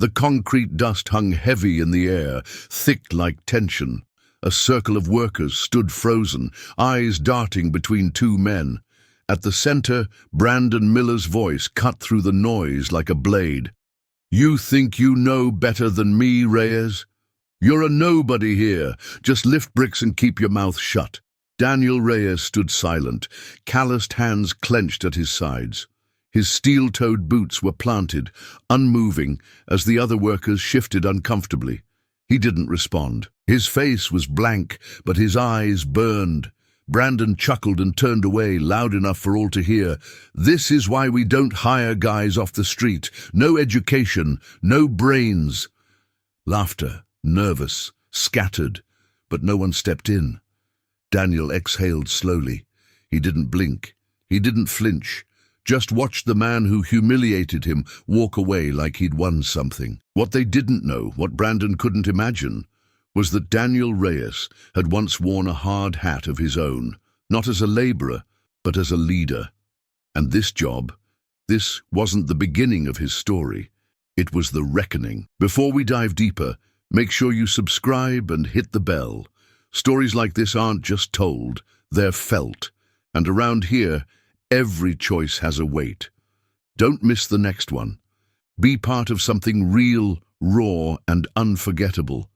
The concrete dust hung heavy in the air, thick like tension. A circle of workers stood frozen, eyes darting between two men. At the center, Brandon Miller's voice cut through the noise like a blade. "You think you know better than me, Reyes? You're a nobody here. Just lift bricks and keep your mouth shut." Daniel Reyes stood silent, calloused hands clenched at his sides. His steel-toed boots were planted, unmoving, as the other workers shifted uncomfortably. He didn't respond. His face was blank, but his eyes burned. Brandon chuckled and turned away, loud enough for all to hear. "This is why we don't hire guys off the street. No education, no brains." Laughter, nervous, scattered, but no one stepped in. Daniel exhaled slowly. He didn't blink. He didn't flinch. Just watched the man who humiliated him walk away like he'd won something. What they didn't know, what Brandon couldn't imagine, was that Daniel Reyes had once worn a hard hat of his own, not as a laborer, but as a leader. And this wasn't the beginning of his story. It was the reckoning. Before we dive deeper, make sure you subscribe and hit the bell. Stories like this aren't just told, they're felt. And around here, every choice has a weight. Don't miss the next one. Be part of something real, raw, and unforgettable.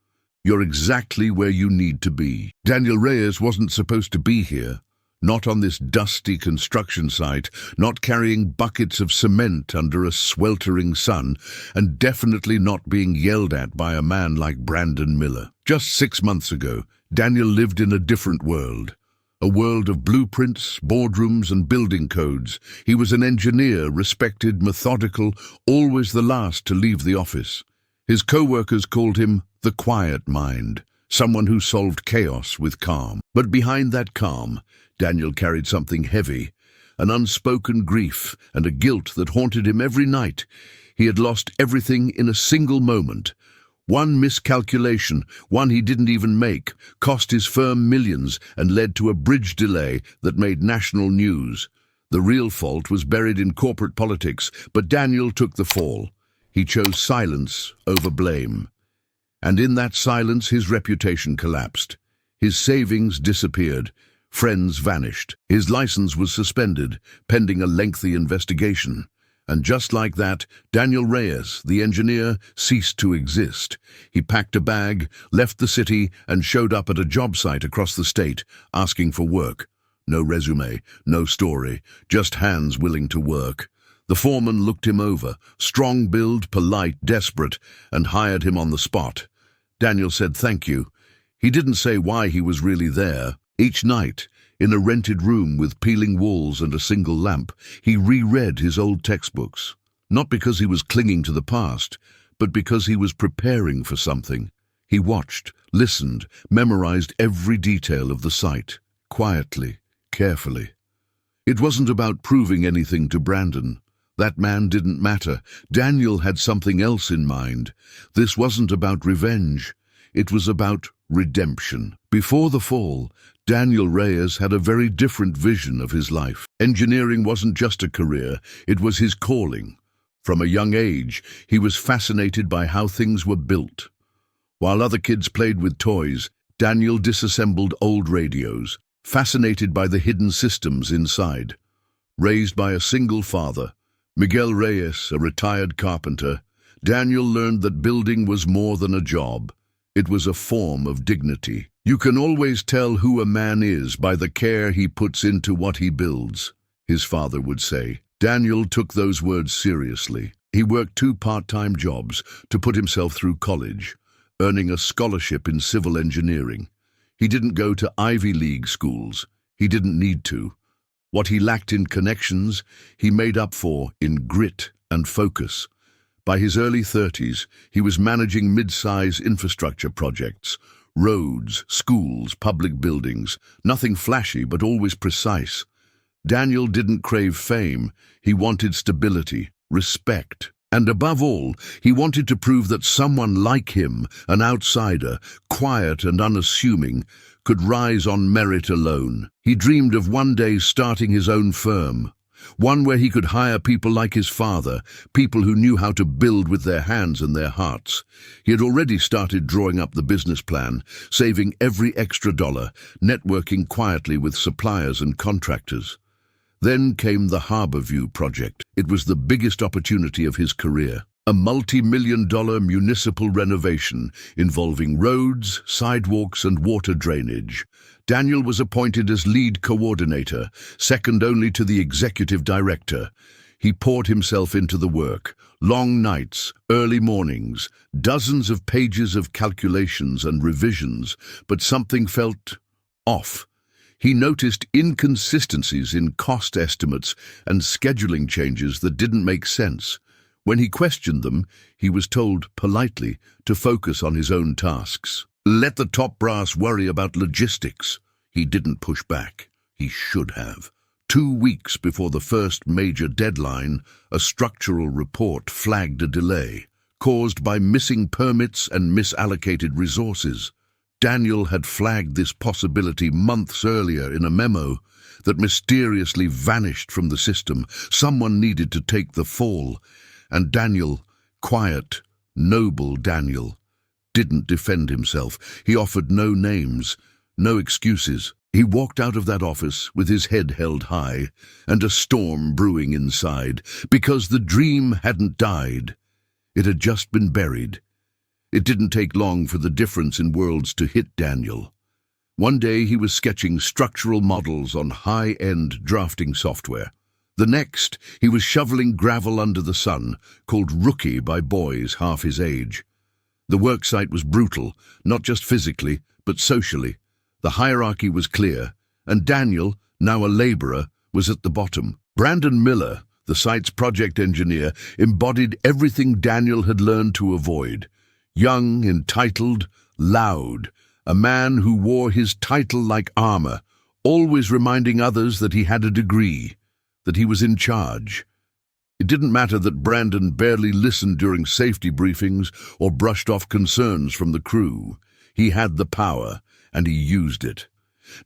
You're exactly where you need to be. Daniel Reyes wasn't supposed to be here. Not on this dusty construction site, not carrying buckets of cement under a sweltering sun, and definitely not being yelled at by a man like Brandon Miller. Just 6 months ago, Daniel lived in a different world. A world of blueprints, boardrooms, and building codes. He was an engineer, respected, methodical, always the last to leave the office. His co-workers called him the quiet mind, someone who solved chaos with calm. But behind that calm, Daniel carried something heavy, an unspoken grief and a guilt that haunted him every night. He had lost everything in a single moment. One miscalculation, one he didn't even make, cost his firm millions and led to a bridge delay that made national news. The real fault was buried in corporate politics, but Daniel took the fall. He chose silence over blame. And in that silence, his reputation collapsed. His savings disappeared. Friends vanished. His license was suspended, pending a lengthy investigation. And just like that, Daniel Reyes, the engineer, ceased to exist. He packed a bag, left the city, and showed up at a job site across the state, asking for work. No resume, no story, just hands willing to work. The foreman looked him over, strong-build, polite, desperate, and hired him on the spot. Daniel said thank you. He didn't say why he was really there. Each night, in a rented room with peeling walls and a single lamp, he reread his old textbooks. Not because he was clinging to the past, but because he was preparing for something. He watched, listened, memorized every detail of the site, quietly, carefully. It wasn't about proving anything to Brandon. That man didn't matter. Daniel had something else in mind. This wasn't about revenge. It was about redemption. Before the fall, Daniel Reyes had a very different vision of his life. Engineering wasn't just a career, it was his calling. From a young age, he was fascinated by how things were built. While other kids played with toys, Daniel disassembled old radios, fascinated by the hidden systems inside. Raised by a single father, Miguel Reyes, a retired carpenter, Daniel learned that building was more than a job. It was a form of dignity. You can always tell who a man is by the care he puts into what he builds, his father would say. Daniel took those words seriously. He worked 2 part-time jobs to put himself through college, earning a scholarship in civil engineering. He didn't go to Ivy League schools. He didn't need to. What he lacked in connections, he made up for in grit and focus. By his early 30s, he was managing mid-size infrastructure projects, roads, schools, public buildings, nothing flashy but always precise. Daniel didn't crave fame, he wanted stability, respect, and above all, he wanted to prove that someone like him, an outsider, quiet and unassuming, could rise on merit alone. He dreamed of one day starting his own firm, One where he could hire people like his father, people who knew how to build with their hands and their hearts. He had already started drawing up the business plan, saving every extra dollar, networking quietly with suppliers and contractors. Then came the Harborview project. It was the biggest opportunity of his career. A multi-million-dollar municipal renovation involving roads, sidewalks, and water drainage. Daniel was appointed as lead coordinator, second only to the executive director. He poured himself into the work. Long nights, early mornings, dozens of pages of calculations and revisions, but something felt off. He noticed inconsistencies in cost estimates and scheduling changes that didn't make sense. When he questioned them, he was told politely to focus on his own tasks. Let the top brass worry about logistics. He didn't push back. He should have. 2 weeks before the first major deadline, a structural report flagged a delay, caused by missing permits and misallocated resources. Daniel had flagged this possibility months earlier in a memo that mysteriously vanished from the system. Someone needed to take the fall. And Daniel, quiet, noble Daniel, didn't defend himself. He offered no names, no excuses. He walked out of that office with his head held high and a storm brewing inside, because the dream hadn't died. It had just been buried. It didn't take long for the difference in worlds to hit Daniel. One day he was sketching structural models on high-end drafting software. The next, he was shoveling gravel under the sun, called rookie by boys half his age. The worksite was brutal, not just physically, but socially. The hierarchy was clear, and Daniel, now a laborer, was at the bottom. Brandon Miller, the site's project engineer, embodied everything Daniel had learned to avoid. Young, entitled, loud, a man who wore his title like armor, always reminding others that he had a degree, that he was in charge. It didn't matter that Brandon barely listened during safety briefings or brushed off concerns from the crew. He had the power, and he used it.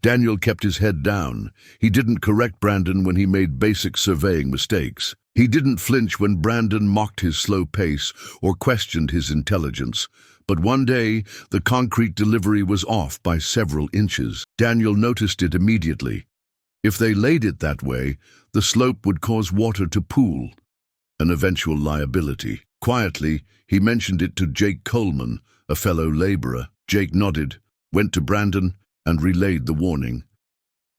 Daniel kept his head down. He didn't correct Brandon when he made basic surveying mistakes. He didn't flinch when Brandon mocked his slow pace or questioned his intelligence. But one day, the concrete delivery was off by several inches. Daniel noticed it immediately. If they laid it that way, the slope would cause water to pool, an eventual liability. Quietly, he mentioned it to Jake Coleman, a fellow laborer. Jake nodded, went to Brandon, and relayed the warning.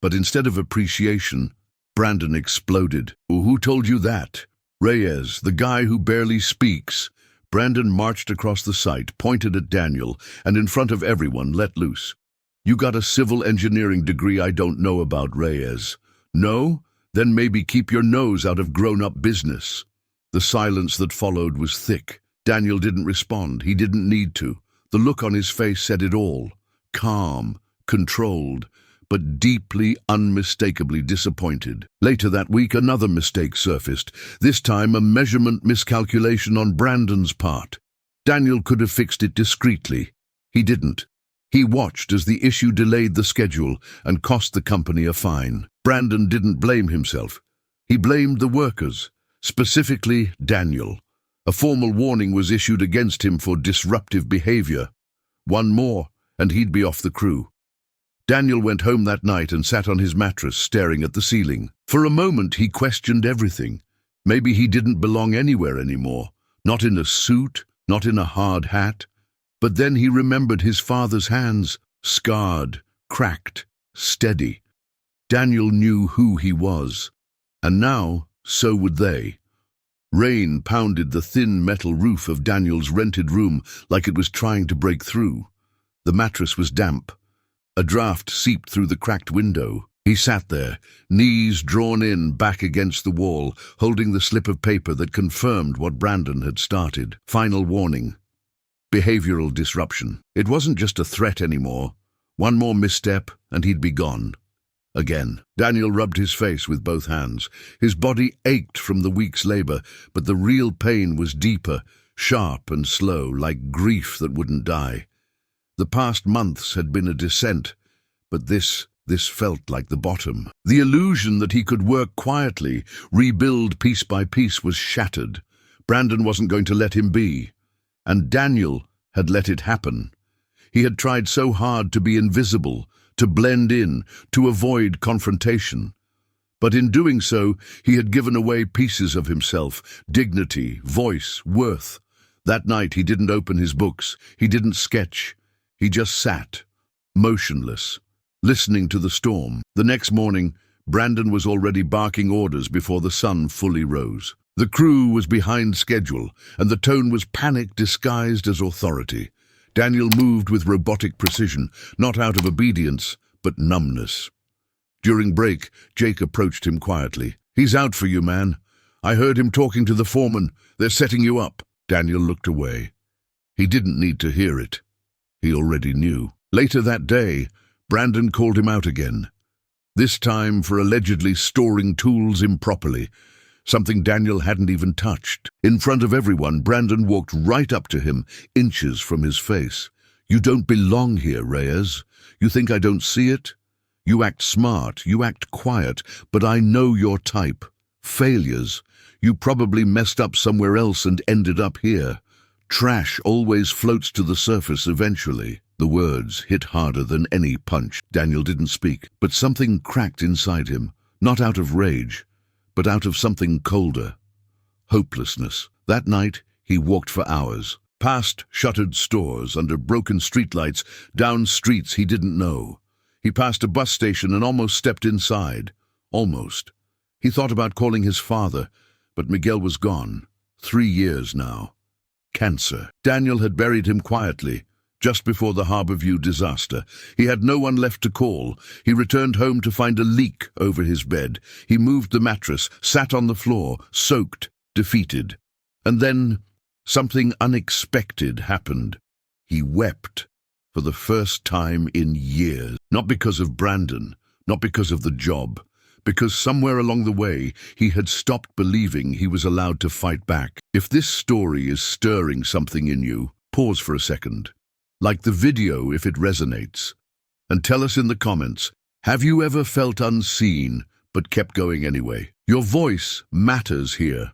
But instead of appreciation, Brandon exploded. "Who told you that?" "Reyes, the guy who barely speaks." Brandon marched across the site, pointed at Daniel, and in front of everyone let loose. "You got a civil engineering degree I don't know about, Reyes. No? Then maybe keep your nose out of grown-up business." The silence that followed was thick. Daniel didn't respond. He didn't need to. The look on his face said it all. Calm, controlled, but deeply, unmistakably disappointed. Later that week, another mistake surfaced, this time a measurement miscalculation on Brandon's part. Daniel could have fixed it discreetly. He didn't. He watched as the issue delayed the schedule and cost the company a fine. Brandon didn't blame himself. He blamed the workers, specifically Daniel. A formal warning was issued against him for disruptive behavior. One more, and he'd be off the crew. Daniel went home that night and sat on his mattress, staring at the ceiling. For a moment, he questioned everything. Maybe he didn't belong anywhere anymore. Not in a suit, not in a hard hat. But then he remembered his father's hands, scarred, cracked, steady. Daniel knew who he was. And now, so would they. Rain pounded the thin metal roof of Daniel's rented room like it was trying to break through. The mattress was damp. A draft seeped through the cracked window. He sat there, knees drawn in back against the wall, holding the slip of paper that confirmed what Brandon had started. Final warning. Behavioral disruption. It wasn't just a threat anymore. One more misstep, and he'd be gone. Again. Daniel rubbed his face with both hands. His body ached from the week's labor, but the real pain was deeper, sharp and slow, like grief that wouldn't die. The past months had been a descent, but this This felt like the bottom. The illusion that he could work quietly, rebuild piece by piece, was shattered. Brandon wasn't going to let him be. And Daniel had let it happen. He had tried so hard to be invisible, to blend in, to avoid confrontation. But in doing so, he had given away pieces of himself, dignity, voice, worth. That night he didn't open his books, he didn't sketch. He just sat, motionless, listening to the storm. The next morning, Brandon was already barking orders before the sun fully rose. The crew was behind schedule, and the tone was panic disguised as authority. Daniel moved with robotic precision, not out of obedience, but numbness. During break, Jake approached him quietly. "He's out for you, man. I heard him talking to the foreman. They're setting you up." Daniel looked away. He didn't need to hear it. He already knew. Later that day, Brandon called him out again. This time for allegedly storing tools improperly, something Daniel hadn't even touched. In front of everyone, Brandon walked right up to him, inches from his face. "You don't belong here, Reyes. You think I don't see it? You act smart, you act quiet, but I know your type. Failures. You probably messed up somewhere else and ended up here. Trash always floats to the surface eventually." The words hit harder than any punch. Daniel didn't speak, but something cracked inside him, not out of rage, but out of something colder. Hopelessness. That night, he walked for hours, past shuttered stores, under broken streetlights, down streets he didn't know. He passed a bus station and almost stepped inside. Almost. He thought about calling his father, but Miguel was gone. 3 years now. Cancer. Daniel had buried him quietly, just before the Harborview disaster. He had no one left to call. He returned home to find a leak over his bed. He moved the mattress, sat on the floor, soaked, defeated. And then something unexpected happened. He wept for the first time in years. Not because of Brandon, not because of the job, because somewhere along the way he had stopped believing he was allowed to fight back. If this story is stirring something in you, pause for a second. Like the video if it resonates. And tell us in the comments, have you ever felt unseen but kept going anyway? Your voice matters here.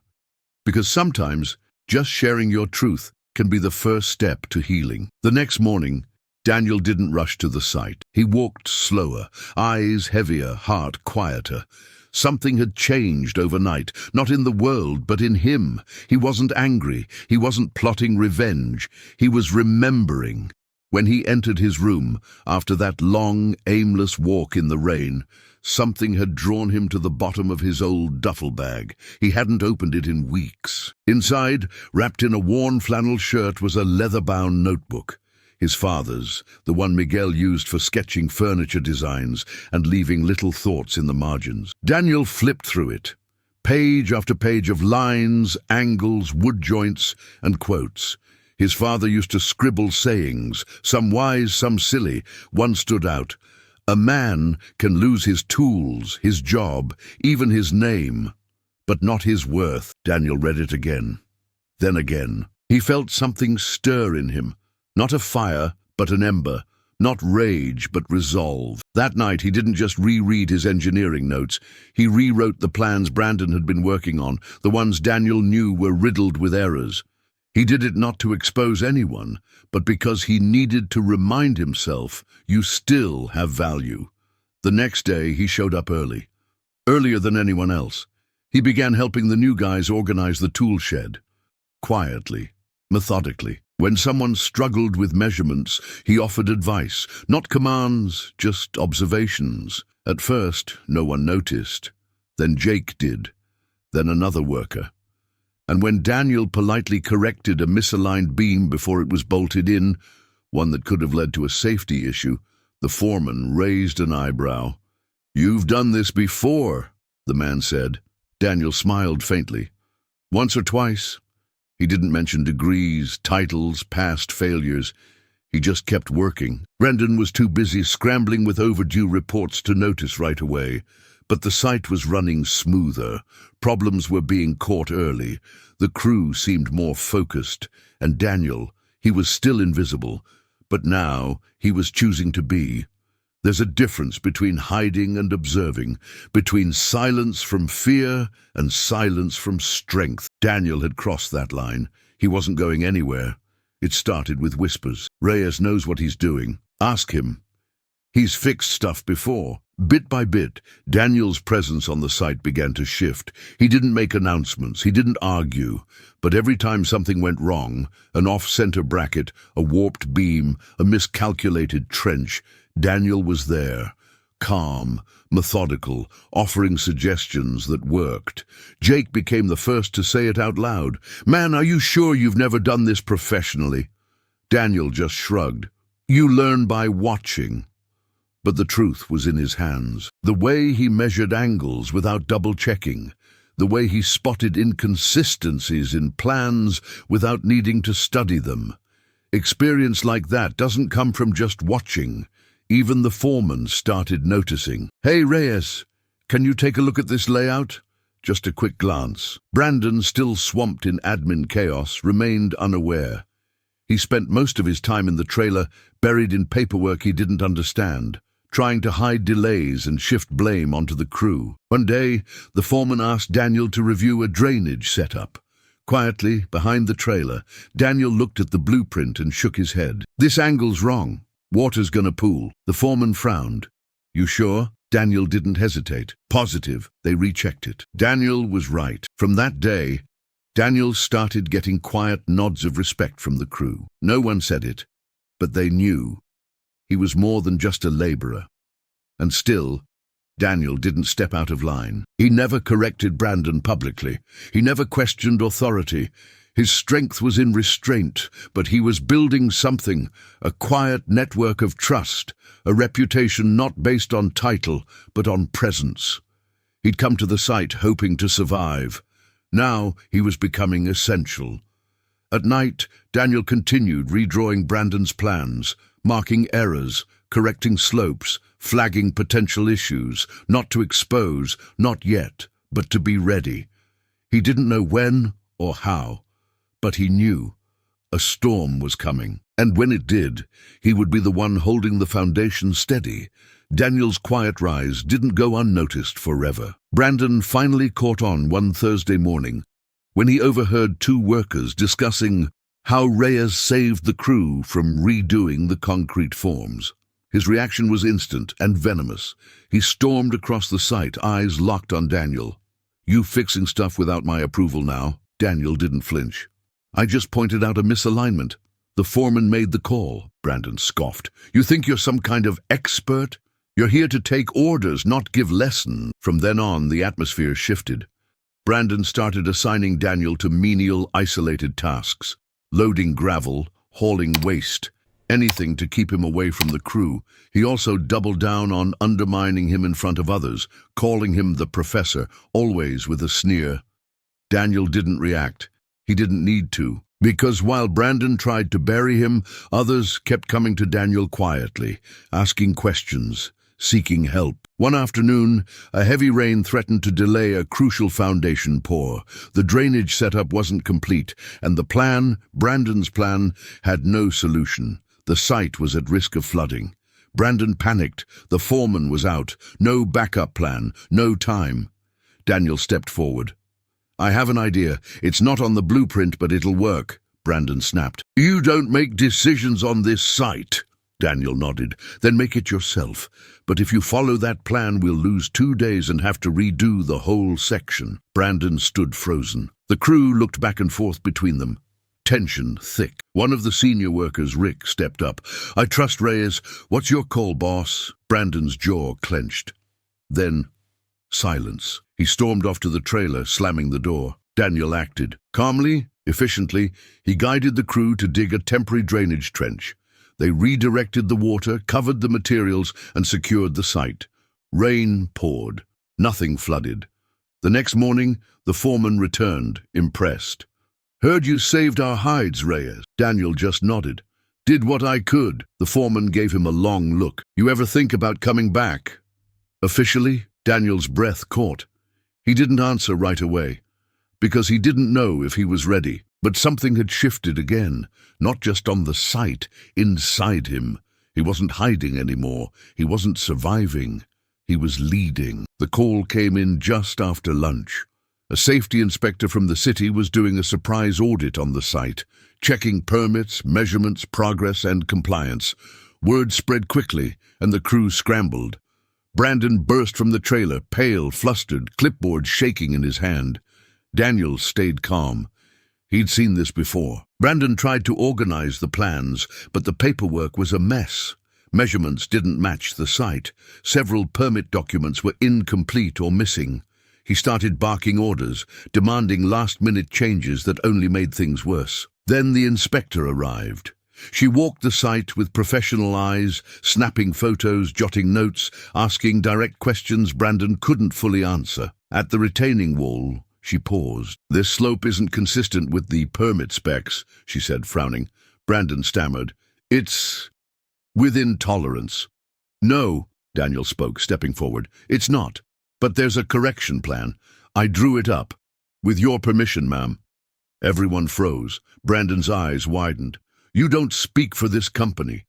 Because sometimes just sharing your truth can be the first step to healing. The next morning, Daniel didn't rush to the site. He walked slower, eyes heavier, heart quieter. Something had changed overnight, not in the world, but in him. He wasn't angry. He wasn't plotting revenge. He was remembering. When he entered his room, after that long, aimless walk in the rain, something had drawn him to the bottom of his old duffel bag. He hadn't opened it in weeks. Inside, wrapped in a worn flannel shirt, was a leather-bound notebook. His father's, the one Miguel used for sketching furniture designs and leaving little thoughts in the margins. Daniel flipped through it, page after page of lines, angles, wood joints, and quotes. His father used to scribble sayings, some wise, some silly. One stood out. "A man can lose his tools, his job, even his name, but not his worth." Daniel read it again, then again. He felt something stir in him. Not a fire, but an ember. Not rage, but resolve. That night, he didn't just reread his engineering notes. He rewrote the plans Brandon had been working on, the ones Daniel knew were riddled with errors. He did it not to expose anyone, but because he needed to remind himself, you still have value. The next day, he showed up early. Earlier than anyone else. He began helping the new guys organize the tool shed. Quietly, methodically. When someone struggled with measurements, he offered advice, not commands, just observations. At first, no one noticed. Then Jake did. Then another worker. And when Daniel politely corrected a misaligned beam before it was bolted in, one that could have led to a safety issue, the foreman raised an eyebrow. "You've done this before," the man said. Daniel smiled faintly. "Once or twice." He didn't mention degrees, titles, past failures. He just kept working. Brendan was too busy scrambling with overdue reports to notice right away. But the site was running smoother. Problems were being caught early. The crew seemed more focused. And Daniel, he was still invisible. But now he was choosing to be. There's a difference between hiding and observing, between silence from fear and silence from strength. Daniel had crossed that line. He wasn't going anywhere. It started with whispers. Reyes knows what he's doing. Ask him. He's fixed stuff before. Bit by bit, Daniel's presence on the site began to shift. He didn't make announcements, he didn't argue, but every time something went wrong, an off-center bracket, a warped beam, a miscalculated trench, Daniel was there, calm, methodical, offering suggestions that worked. Jake became the first to say it out loud. "Man, are you sure you've never done this professionally?" Daniel just shrugged. "You learn by watching." But the truth was in his hands. The way he measured angles without double-checking, the way he spotted inconsistencies in plans without needing to study them. Experience like that doesn't come from just watching. Even the foreman started noticing. "Hey, Reyes, can you take a look at this layout?" Just a quick glance. Brandon, still swamped in admin chaos, remained unaware. He spent most of his time in the trailer, buried in paperwork he didn't understand, trying to hide delays and shift blame onto the crew. One day, the foreman asked Daniel to review a drainage setup. Quietly, behind the trailer, Daniel looked at the blueprint and shook his head. "This angle's wrong. Water's gonna pool." The foreman frowned. "You sure?" Daniel didn't hesitate. "Positive." They rechecked it. Daniel was right. From that day, Daniel started getting quiet nods of respect from the crew. No one said it, but they knew. He was more than just a laborer. And still, Daniel didn't step out of line. He never corrected Brandon publicly. He never questioned authority. His strength was in restraint, but he was building something, a quiet network of trust, a reputation not based on title, but on presence. He'd come to the site hoping to survive. Now he was becoming essential. At night, Daniel continued redrawing Brandon's plans, marking errors, correcting slopes, flagging potential issues, not to expose, not yet, but to be ready. He didn't know when or how, but he knew a storm was coming. And when it did, he would be the one holding the foundation steady. Daniel's quiet rise didn't go unnoticed forever. Brandon finally caught on one Thursday morning when he overheard two workers discussing how Reyes saved the crew from redoing the concrete forms. His reaction was instant and venomous. He stormed across the site, eyes locked on Daniel. "You fixing stuff without my approval now?" Daniel didn't flinch. "I just pointed out a misalignment. The foreman made the call," Brandon scoffed. "You think you're some kind of expert? You're here to take orders, not give lessons." From then on, the atmosphere shifted. Brandon started assigning Daniel to menial, isolated tasks. Loading gravel, hauling waste, anything to keep him away from the crew. He also doubled down on undermining him in front of others, calling him the professor, always with a sneer. Daniel didn't react. He didn't need to, because while Brandon tried to bury him, others kept coming to Daniel quietly, asking questions, seeking help. One afternoon, a heavy rain threatened to delay a crucial foundation pour. The drainage setup wasn't complete, and the plan, Brandon's plan, had no solution. The site was at risk of flooding. Brandon panicked. The foreman was out. No backup plan. No time. Daniel stepped forward. "I have an idea. It's not on the blueprint, but it'll work," Brandon snapped. "You don't make decisions on this site." Daniel nodded. "Then make it yourself. But if you follow that plan, we'll lose 2 days and have to redo the whole section." Brandon stood frozen. The crew looked back and forth between them. Tension thick. One of the senior workers, Rick, stepped up. "I trust Reyes. What's your call, boss?" Brandon's jaw clenched. Then, silence. He stormed off to the trailer, slamming the door. Daniel acted. Calmly, efficiently, he guided the crew to dig a temporary drainage trench. They redirected the water, covered the materials, and secured the site. Rain poured. Nothing flooded. The next morning, the foreman returned, impressed. "Heard you saved our hides, Reyes." Daniel just nodded. "Did what I could." The foreman gave him a long look. "You ever think about coming back?" Officially, Daniel's breath caught. He didn't answer right away, because he didn't know if he was ready. But something had shifted again, not just on the site, inside him. He wasn't hiding anymore. He wasn't surviving. He was leading. The call came in just after lunch. A safety inspector from the city was doing a surprise audit on the site, checking permits, measurements, progress, and compliance. Word spread quickly, and the crew scrambled. Brandon burst from the trailer, pale, flustered, clipboard shaking in his hand. Daniel stayed calm. He'd seen this before. Brandon tried to organize the plans, but the paperwork was a mess. Measurements didn't match the site. Several permit documents were incomplete or missing. He started barking orders, demanding last-minute changes that only made things worse. Then the inspector arrived. She walked the site with professional eyes, snapping photos, jotting notes, asking direct questions Brandon couldn't fully answer. At the retaining wall, she paused. "This slope isn't consistent with the permit specs," she said, frowning. Brandon stammered. "It's within tolerance." "No," Daniel spoke, stepping forward. "It's not. But there's a correction plan. I drew it up. With your permission, ma'am." Everyone froze. Brandon's eyes widened. "You don't speak for this company."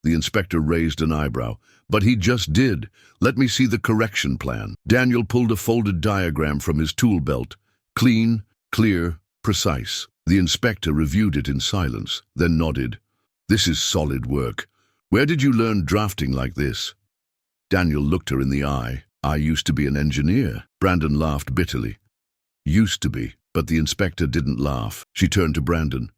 The inspector raised an eyebrow. "But he just did. Let me see the correction plan." Daniel pulled a folded diagram from his tool belt. Clean, clear, precise. The inspector reviewed it in silence, then nodded. "This is solid work. Where did you learn drafting like this?" Daniel looked her in the eye. "I used to be an engineer." Brandon laughed bitterly. "Used to be." But the inspector didn't laugh. She turned to Brandon.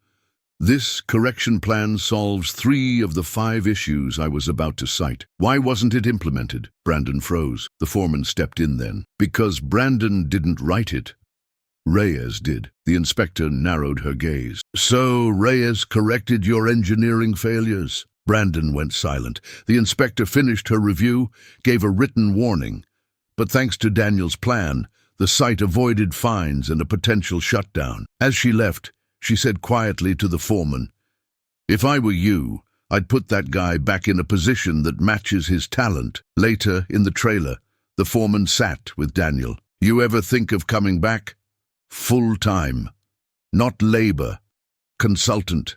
"This correction plan solves 3 of the 5 issues I was about to cite. Why wasn't it implemented?" Brandon froze. The foreman stepped in then. "Because Brandon didn't write it. Reyes did." The inspector narrowed her gaze. "So Reyes corrected your engineering failures?" Brandon went silent. The inspector finished her review, gave a written warning. But thanks to Daniel's plan, the site avoided fines and a potential shutdown. As she left, she said quietly to the foreman, "If I were you, I'd put that guy back in a position that matches his talent." Later, in the trailer, the foreman sat with Daniel. "You ever think of coming back? Full-time. Not labor. Consultant.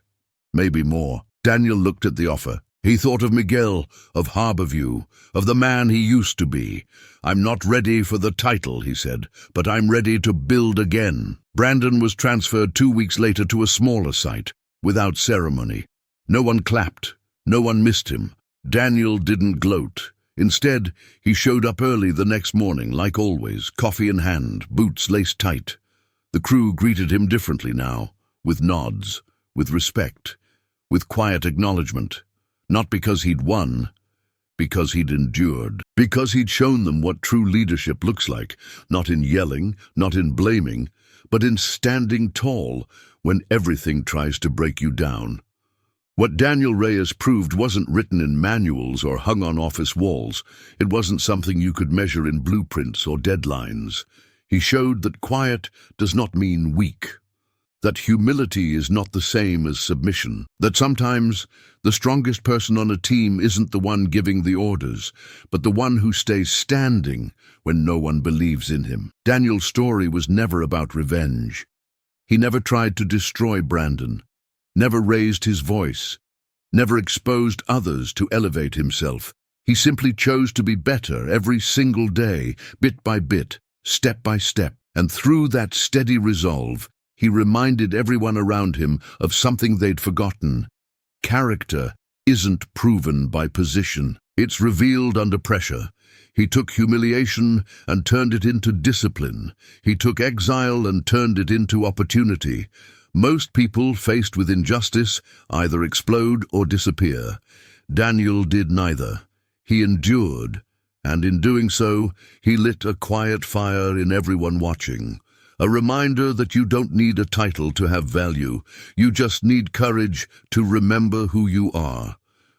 Maybe more." Daniel looked at the offer. He thought of Miguel, of Harborview, of the man he used to be. "I'm not ready for the title," he said, "but I'm ready to build again." Brandon was transferred 2 weeks later to a smaller site, without ceremony. No one clapped. No one missed him. Daniel didn't gloat. Instead, he showed up early the next morning, like always, coffee in hand, boots laced tight. The crew greeted him differently now, with nods, with respect, with quiet acknowledgement. Not because he'd won, because he'd endured. Because he'd shown them what true leadership looks like, not in yelling, not in blaming, but in standing tall when everything tries to break you down. What Daniel Reyes proved wasn't written in manuals or hung on office walls. It wasn't something you could measure in blueprints or deadlines. He showed that quiet does not mean weak, that humility is not the same as submission, that sometimes the strongest person on a team isn't the one giving the orders, but the one who stays standing when no one believes in him. Daniel's story was never about revenge. He never tried to destroy Brandon, never raised his voice, never exposed others to elevate himself. He simply chose to be better every single day, bit by bit, step by step, and through that steady resolve, he reminded everyone around him of something they'd forgotten. Character isn't proven by position. It's revealed under pressure. He took humiliation and turned it into discipline. He took exile and turned it into opportunity. Most people faced with injustice either explode or disappear. Daniel did neither. He endured, and in doing so, he lit a quiet fire in everyone watching. A reminder that you don't need a title to have value. You just need courage to remember who you are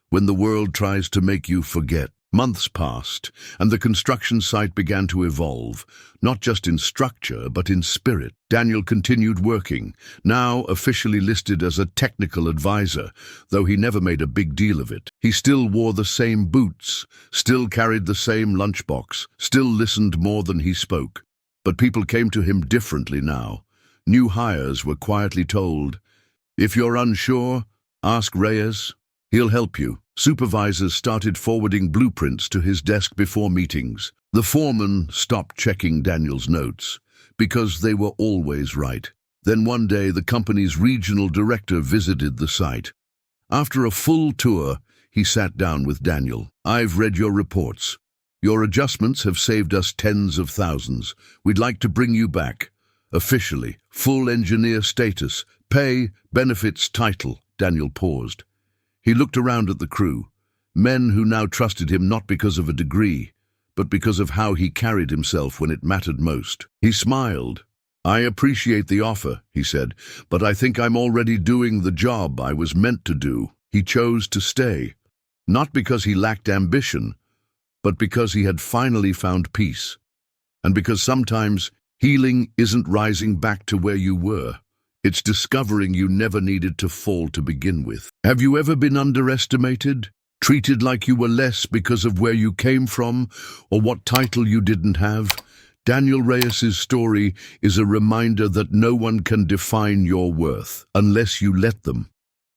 when the world tries to make you forget. Months passed, and the construction site began to evolve, not just in structure, but in spirit. Daniel continued working, now officially listed as a technical advisor, though he never made a big deal of it. He still wore the same boots, still carried the same lunchbox, still listened more than he spoke. But people came to him differently now. New hires were quietly told, "If you're unsure, ask Reyes." He'll help you. Supervisors started forwarding blueprints to his desk before meetings. The foreman stopped checking Daniel's notes because they were always right. Then one day, the company's regional director visited the site. After a full tour, he sat down with Daniel. "I've read your reports. Your adjustments have saved us tens of thousands. We'd like to bring you back. Officially, full engineer status, pay, benefits, title." Daniel paused. He looked around at the crew, men who now trusted him not because of a degree, but because of how he carried himself when it mattered most. He smiled. "I appreciate the offer," he said, "but I think I'm already doing the job I was meant to do." He chose to stay, not because he lacked ambition, but because he had finally found peace. And because sometimes healing isn't rising back to where you were. It's discovering you never needed to fall to begin with. Have you ever been underestimated? Treated like you were less because of where you came from or what title you didn't have? Daniel Reyes's story is a reminder that no one can define your worth unless you let them.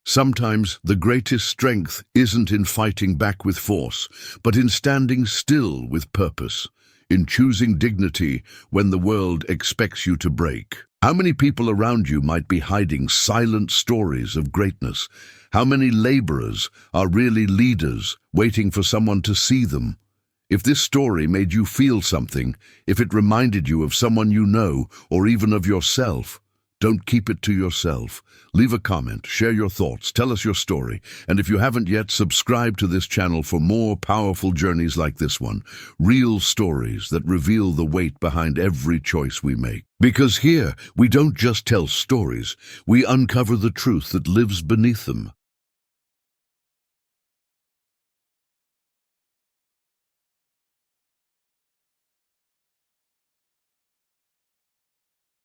Sometimes the greatest strength isn't in fighting back with force, but in standing still with purpose, in choosing dignity when the world expects you to break. How many people around you might be hiding silent stories of greatness? How many laborers are really leaders, waiting for someone to see them? If this story made you feel something, if it reminded you of someone you know, or even of yourself, don't keep it to yourself. Leave a comment, share your thoughts, tell us your story. And if you haven't yet, subscribe to this channel for more powerful journeys like this one. Real stories that reveal the weight behind every choice we make. Because here, we don't just tell stories, we uncover the truth that lives beneath them.